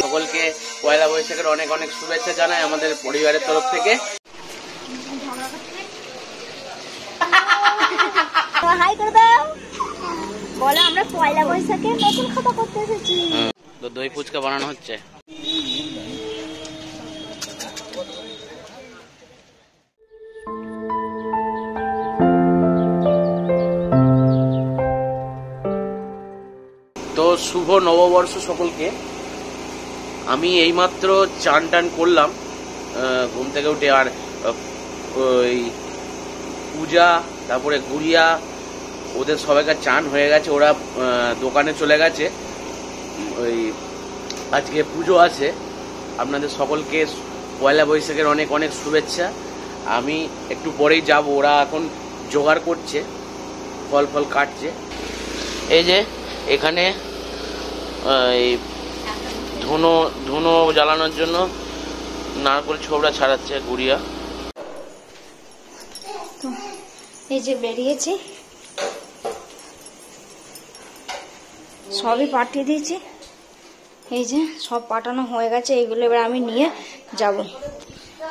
সকলকে পয়লা বৈশাখের অনেক অনেক শুভেচ্ছা জানাই আমাদের পরিবারের তরফ থেকে। হাই করে দাও, বলো আমরা পয়লা বৈশাখে নতুন খাতা করতে এসেছি। তো দই ফুচকা বানানো হচ্ছে। তো শুভ নববর্ষ সকলকে। আমি এইমাত্র চান টান করলাম ঘুম থেকে উঠে, আর ওই পূজা তারপরে গুড়িয়া ওদের সবাইকার চান হয়ে গেছে, ওরা দোকানে চলে গেছে। ওই আজকে পুজো আছে। আপনাদের সকলকে পয়লা বৈশাখের অনেক অনেক শুভেচ্ছা। আমি একটু পরেই যাব, ওরা এখন জোগাড় করছে, ফল ফল কাটছে। এই যে এখানে এই ধুনো জ্বালানোর জন্য নারকেল ছোবড়া ছাড়াচ্ছে গুড়িয়া। এই যে বেরিয়েছি, সবই পাঠিয়ে দিয়েছি। এই যে সব পাঠানো হয়ে গেছে, এইগুলো এবার আমি নিয়ে যাব।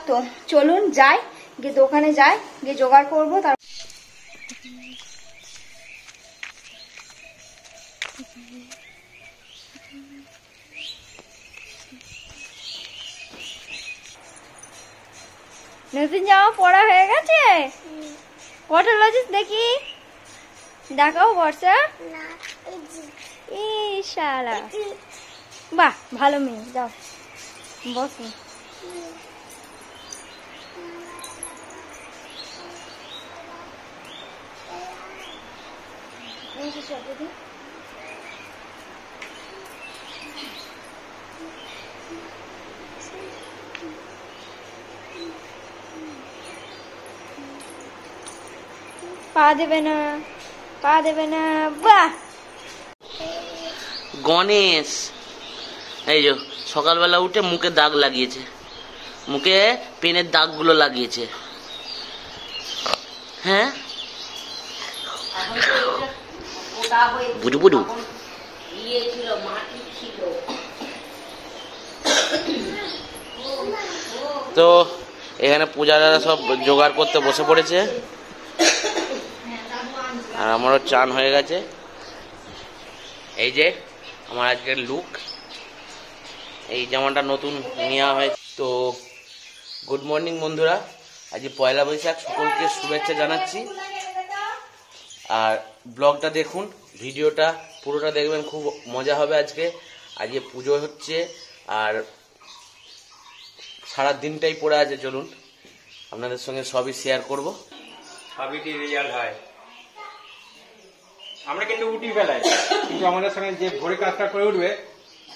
তো চলুন যাই, গিয়ে দোকানে যাই, গিয়ে জোগাড় করবো। তার নতুন জামা পরা হয়ে গেছে। কটা লজিস দেখি, দেখাও বর্ষা। ইশালা, বাহ ভালো মেয়ে, যাও বসো। পা দেবে না, পা দেবে না। বাহ গণেশ এই যে সকালবেলা উঠে মুখে দাগ লাগিয়েছে, মুখে পেনের দাগগুলো লাগিয়েছে। হ্যাঁ বুড়ু বুড়ু। তো এখানে পূজারা সব জোগাড় করতে বসে পড়েছে, আর আমারও চান হয়ে গেছে। এই যে আমার আজকের লুক, এই জামাটা নতুন নেওয়া হয়েছে। তো গুড মর্নিং বন্ধুরা, আজ পয়লা বৈশাখ, সকলকে শুভেচ্ছা জানাচ্ছি। আর ব্লগটা দেখুন, ভিডিওটা পুরোটা দেখবেন, খুব মজা হবে। আজকে পুজো হচ্ছে আর সারা দিনটাই পড়ে আছে। চলুন আপনাদের সঙ্গে সবই শেয়ার করব। সবই রেজাল্ট হয়, আমরা কিন্তু উঠি বেলায়, কিন্তু আমাদের সঙ্গে যে ভোরে কাজটা করে উঠবে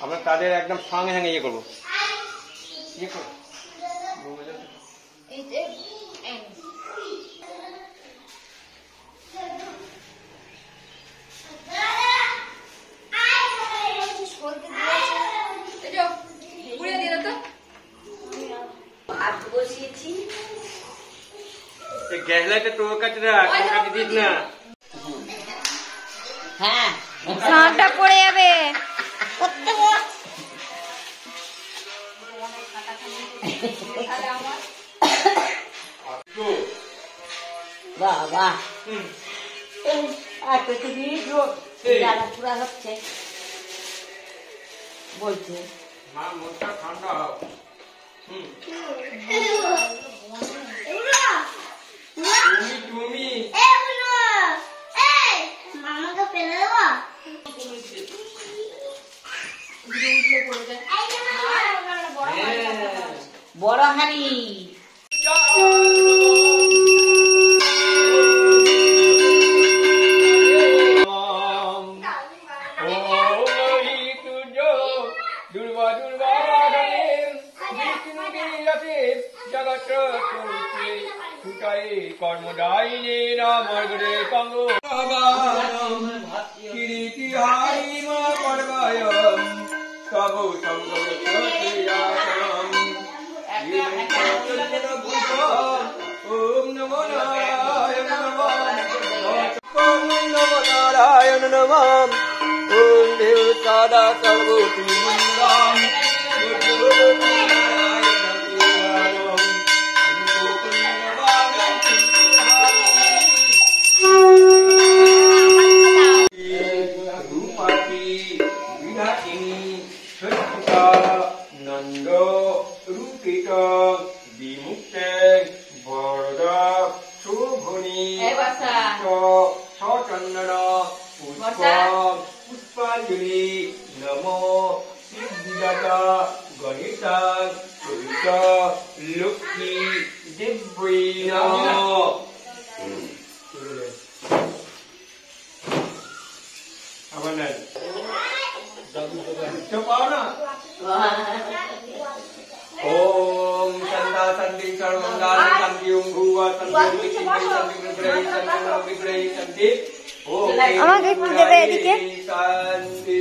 আমরা তাদের একদম সঙ্গে সঙ্গে ইয়ে করবো। গ্যাস লাইটটা তোর কাছে রাখ, আমার কাছে দিস না। হ্যাঁ সাঁটা পড়ে যাবে। বাবা পুরা হচ্ছে বলছে ঠান্ডা হোক। তুমি মামাকে ফেলে দেবো। বড় হাড়ি কর্মদায়িনী নামর্গরে কঙ্গ কিরীটি হারি মা পর্বায়ম তবু সঙ্গ ওম নমো নারায়ণ নমঃ ওম নমো নারায়ণ নমঃ ওম দেব সদা সর্বতি মঙ্গলম নন্দ রূপিত বিমুক্তে বরদ শোভনী সচন্দন পুষ্প পুষ্পাঞ্জলি নমো সিদ্ধিদাতা গণেশা পবিত্র লক্ষ্মী দেব্যৈ নমঃ। আবার নাই পাও না। ओम संदा संधि सर्वमंगल संधि ओम भुवा संधि संधि विग्रही संधि ओम আমাকে একটু দেবে এদিকে। शांति।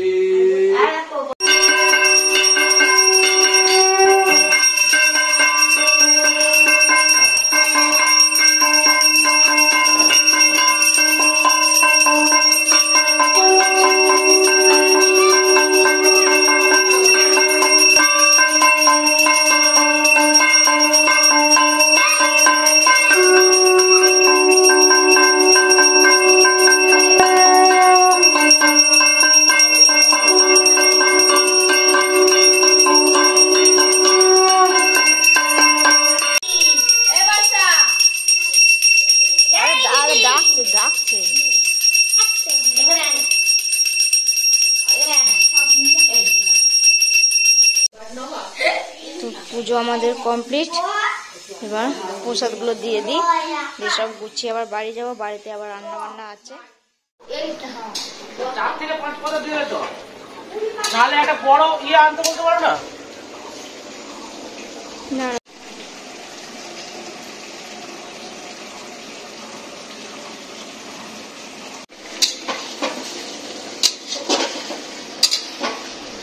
ডাকছে তো পুজো আমাদের কমপ্লিট। এবার প্রসাদগুলো দিয়ে দিই, দিয়ে সব গুছিয়ে আবার বাড়ি যাবো। বাড়িতে আবার রান্না বান্না আছে। 4 থেকে 5 পাতা দিয়ে তো নালে একটা বড় ইয়ে আনতে বলতে পারো না। না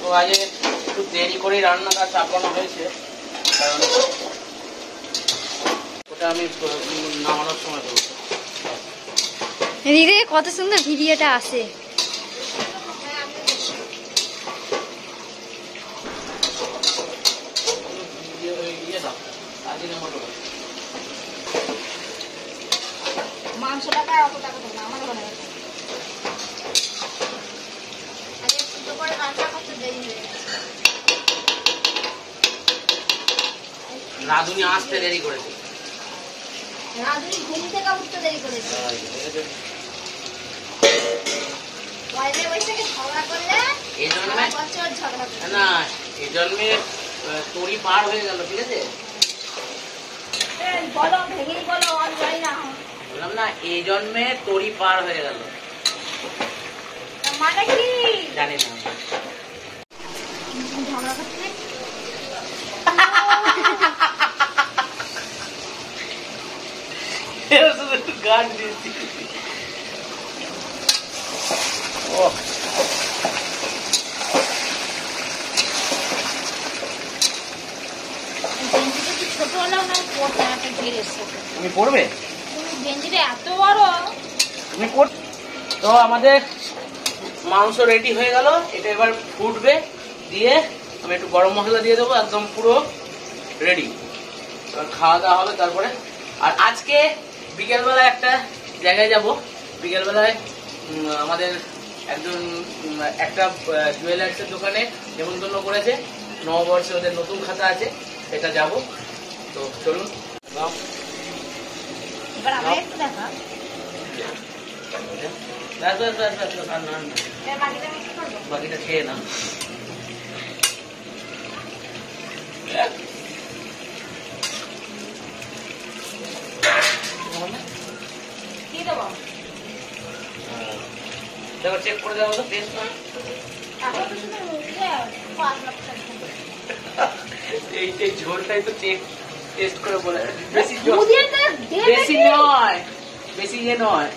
তো আজ একটু দেরি করে রান্নাটা চাপানো হয়েছে, কারণ ওটা আমি নামানোর সময় করবো। এদিকে কত সুন্দর ভিডিওটা আসে। মাংসটাকে অত টাকা দেবো না, আমার মনে হয় রাধুনি আসতে দেরি করেছে। রাধুনি ঘুম থেকে উঠতে দেরি করেছে। না এই জন্মে তোরই পার হয়ে গেল, ঠিক আছে? বললাম না এই জন্মে তোরই পার হয়ে গেল, মানে কি জানি না। গান দিয়েছি। তুমি পড়বে? এত বড় তুমি পড়। তো আমাদের মাংস রেডি হয়ে গেল, এটা এবার ফুটবে, দিয়ে আমি একটু গরম মশলা দিয়ে দেবো, একদম পুরো রেডি। এবার খাওয়া দাওয়া হবে তারপরে। আর আজকে বিকেলবেলা একটা জায়গায় যাব। বিকেলবেলায় আমাদের একটা জুয়েলার্সের দোকানে নেমন্তন্ন করেছে, নববর্ষে ওদের নতুন খাতা আছে, এটা যাব। তো চলুন। বাকিটা খেয়ে না। দেখো চেক করে দেওয়া হলো টেস্ট। এই ঝোলটাই তো চেক টেস্ট করে বলে, বেশি বেশি নয়, বেশি ইয়ে নয়।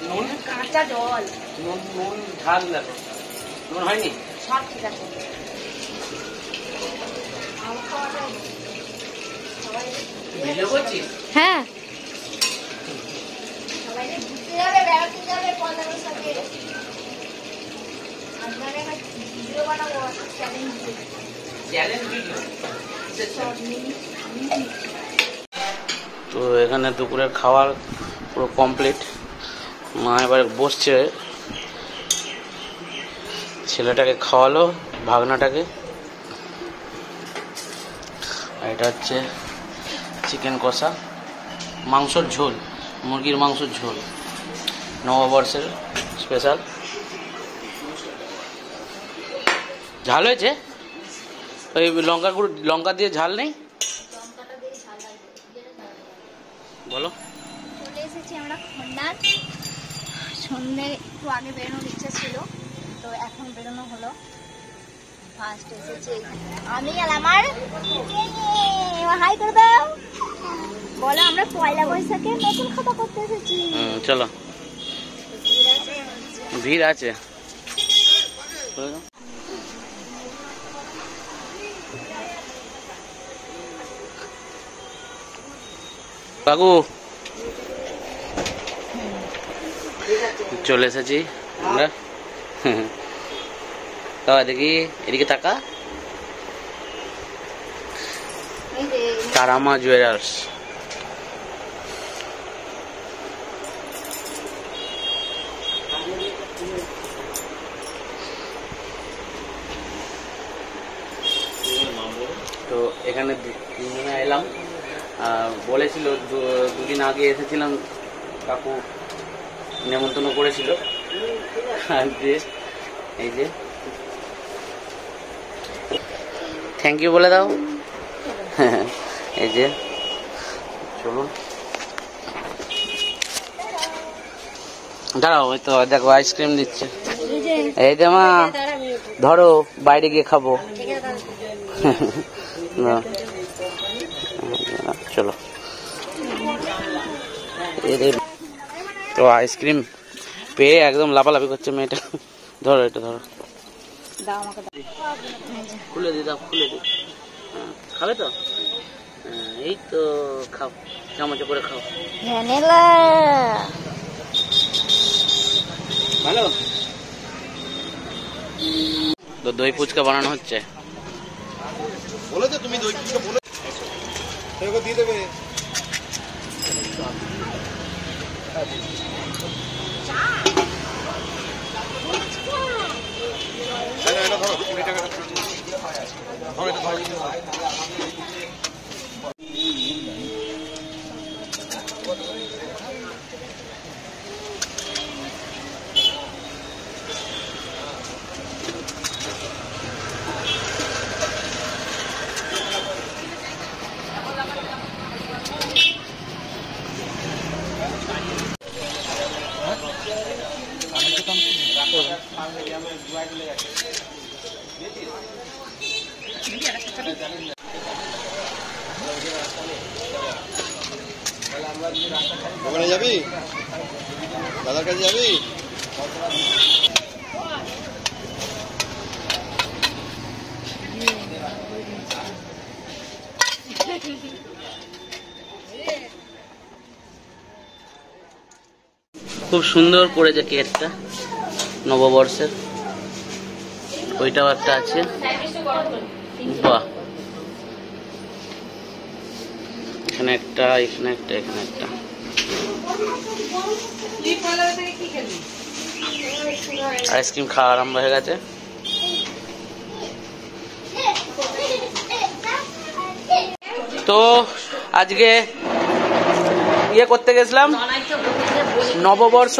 নুন কাঁচা জল, নুন নুন ঝাল দেখো, নুন হয়নি, সব ঠিক আছে। ভিডিও করছিস? হ্যাঁ তো এখানে দুপুরের খাওয়ার পুরো কমপ্লিট। মা এবার বসছে, ছেলেটাকে খাওয়ালো, ভাগনাটাকে। আর এটা হচ্ছে চিকেন কষা, মাংসর ঝোল, মুরগির মাংসর ঝোল, নববর্ষের স্পেশাল। ঝাল হয়েছে? ওই লঙ্কা দিয়ে ঝাল নেই? বলো। চলে এসেছি আমরা খন্ডার। সন্ধ্যে একটু আগে বেরোনোর ইচ্ছা ছিল, তো এখন বেরোনো হলো। ফার্স্ট এসেছি আমি আর আমার হাই করে দাও, বলো। আমরা পয়লা বৈশাখে নতুন খাতা করতে এসেছি। চলো, ভিড় আছে। কাকু চলে এসেছি আমরা। দেখি এদিকে তাকা, তারামা জুয়েলার্স। তো এখানে তিনজনে এলাম। বলেছিল দুদিন আগে এসেছিলাম, কাকু নেমন্তন্ন করেছিল। এই যে থ্যাংক ইউ বলে দাও। এই যে চলুন, দাঁড়াও। ওই তো দেখো আইসক্রিম দিচ্ছে। এই যে মা ধরো, বাইরে গিয়ে খাবো। চলো। তো আইসক্রিম পেয়ে একদম লাফালাফি করছে মেয়েটা। ধরো, এটা ধরো, খুলে দি, দাও খুলে দি। খাবে তো? এই তো খাও, চামচে করে খাও। ভালো। তো দই ফুচকা বানানো হচ্ছে। বলেছো তুমি দই ফুচকা বলে দিয়ে দেবে। ওখানে যাবি, দাদার কাছে যাবি? খুব সুন্দর করেছে কেকটা নববর্ষের। ওইটাও একটা আছে, বাহ। এখানে একটা, এখানে একটা, এখানে একটা। আইসক্রিম খাওয়া আরম্ভ হয়ে গেছে। তো আজকে ইয়ে করতে গেছিলাম, নববর্ষ।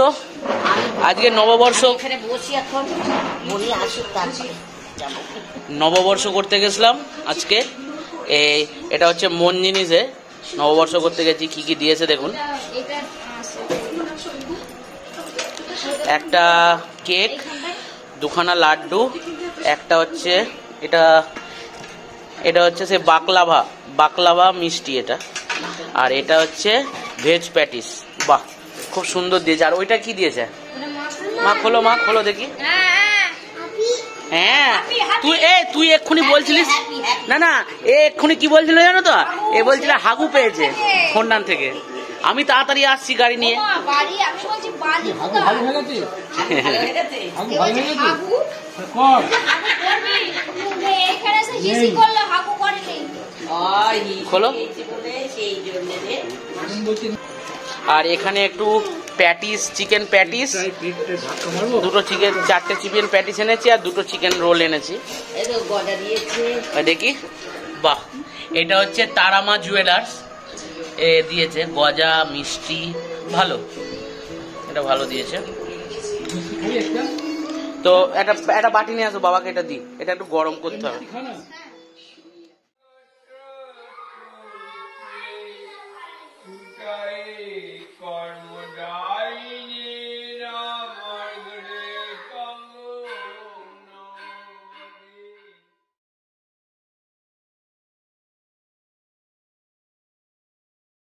আজকে নববর্ষ, নববর্ষ করতে গেছিলাম আজকে। এটা হচ্ছে মন জিনিসে নববর্ষ করতে গেছি। কি কি দিয়েছে দেখুন। একটা কেক, দুখানা লাড্ডু, একটা হচ্ছে এটা হচ্ছে সে বাকলাভা মিষ্টি এটা, আর এটা হচ্ছে ভেজ প্যাটিস। বাহ, খুব সুন্দর দিয়েছে। আর ওইটা কি দিয়েছে? মা খোলো, মা খোলো দেখি। হ্যাঁ তুই এক্ষুনি বলছিলিস happy, happy. না এ এক্ষুনি কি বলছিল জানো তো? এ বলছিল হাগু পেয়েছে খন্ডান থেকে। আমি তাড়াতাড়ি আসছি গাড়ি নিয়ে। বাড়ি আমি বলছি বাড়ি হাগু ভালো হয়ে গেছে ভালো হয়ে গেছে? হাগু ভালো হয়ে গেছে হাগু কর এখানে এসে জিসি করলে হাগু করেনি। ওই খোলো। হিসেবে বলে সেই জন্য রে। এখন বলছি আর এখানে একটু প্যাটিস, চিকেন প্যাটিস, ধাক্কা মারবো দুটো চিকেন, 4টে চিকেন প্যাটিস এনেছি আর 2টো চিকেন রোল এনেছি। এই তো গজা দিয়েছে। ওই দেখি, বাহ, এটা হচ্ছে তারামা জুয়েলার্স এ দিয়েছে গজা, মিষ্টি, ভালো, এটা ভালো দিয়েছে। খালি একটা তো একটা বাটি নিয়ে আসো, বাবাকে এটা দিই, এটা একটু গরম করতে হবে। খানা